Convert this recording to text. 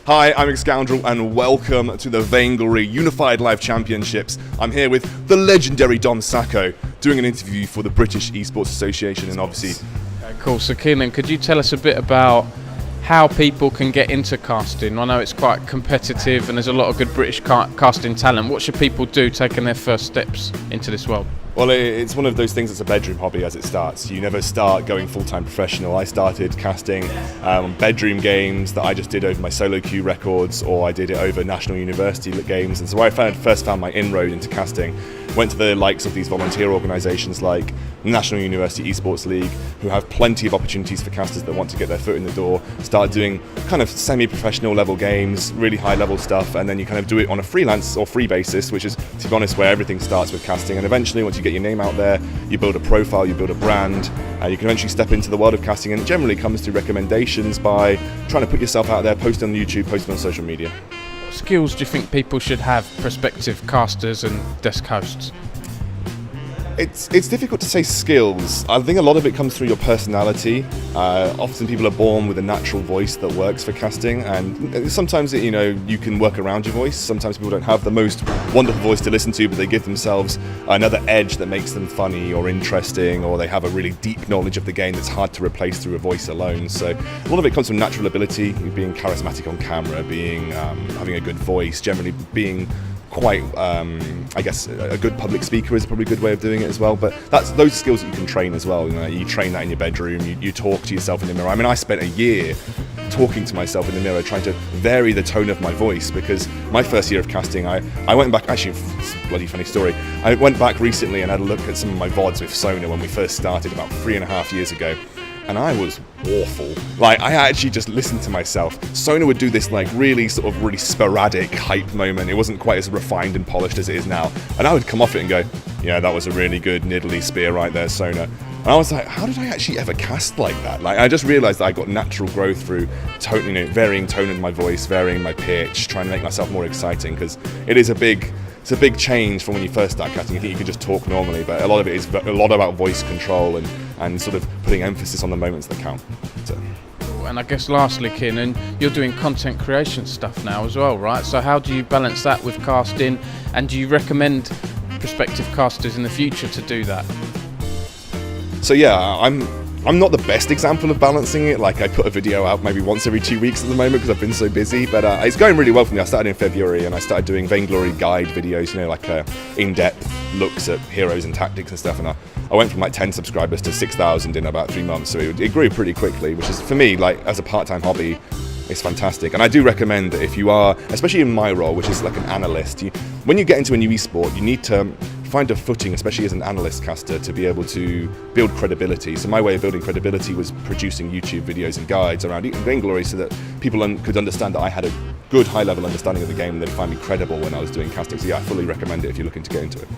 Hi, I'm Excoundrel and welcome to the Vainglory Unified Live Championships. I'm here with the legendary Dom Sacco doing an interview for the British Esports Association and obviously... Cool, so Ceirnan, could you tell us a bit about how people can get into casting? I know it's quite competitive and there's a lot of good British casting talent. What should people do taking their first steps into this world? Well, it's one of those things that's a bedroom hobby as it starts. You never start going full-time professional. I started casting bedroom games that I just did over my solo queue records, or I did it over national university games. And so I first found my inroad into casting. Went to the likes of these volunteer organisations like National University Esports League, who have plenty of opportunities for casters that want to get their foot in the door, start doing kind of semi-professional level games, really high level stuff, and then you kind of do it on a freelance or free basis, which is, to be honest, where everything starts with casting. And eventually, once you get your name out there, you build a profile, you build a brand, you can eventually step into the world of casting, and it generally comes through recommendations by trying to put yourself out there, post on YouTube, post on social media. What skills do you think people should have, prospective casters and desk hosts? It's difficult to say skills. I think a lot of it comes through your personality. Often people are born with a natural voice that works for casting, and sometimes you can work around your voice. Sometimes people don't have the most wonderful voice to listen to, but they give themselves another edge that makes them funny or interesting, or they have a really deep knowledge of the game that's hard to replace through a voice alone. So a lot of it comes from natural ability, being charismatic on camera, being having a good voice, generally being quite, I guess, a good public speaker is probably a good way of doing it as well. But those are skills that you can train as well. You train that in your bedroom. You talk to yourself in the mirror. I mean, I spent a year talking to myself in the mirror, trying to vary the tone of my voice, because my first year of casting, I went back. Actually, it's a bloody funny story. I went back recently and had a look at some of my VODs with Ceirnan when we first started about 3.5 years ago. And I was awful. Like, I actually just listened to myself. Ceirnan would do this really sporadic hype moment. It wasn't quite as refined and polished as it is now. And I would come off it and go, yeah, that was a really good niddly spear right there, Ceirnan. And I was like, how did I actually ever cast like that? Like, I just realised that I got natural growth through varying tone in my voice, varying my pitch, trying to make myself more exciting, because it's a big change from when you first start casting. You think you can just talk normally, but a lot of it is a lot about voice control and sort of putting emphasis on the moments that count. So. And I guess lastly, Ceirnan, you're doing content creation stuff now as well, right? So how do you balance that with casting, and do you recommend prospective casters in the future to do that? So yeah, I'm not the best example of balancing it. Like, I put a video out maybe once every 2 weeks at the moment because I've been so busy, but it's going really well for me. I started in February and I started doing Vainglory guide videos, in-depth looks at heroes and tactics and stuff, and I went from 10 subscribers to 6,000 in about 3 months, so it grew pretty quickly, which is, for me, as a part-time hobby, it's fantastic. And I do recommend that if you are, especially in my role, which is like an analyst, when you get into a new esport, you need to find a footing, especially as an analyst caster, to be able to build credibility. So my way of building credibility was producing YouTube videos and guides around Vainglory so that people could understand that I had a good high-level understanding of the game and they'd find me credible when I was doing casting. So yeah, I fully recommend it if you're looking to get into it.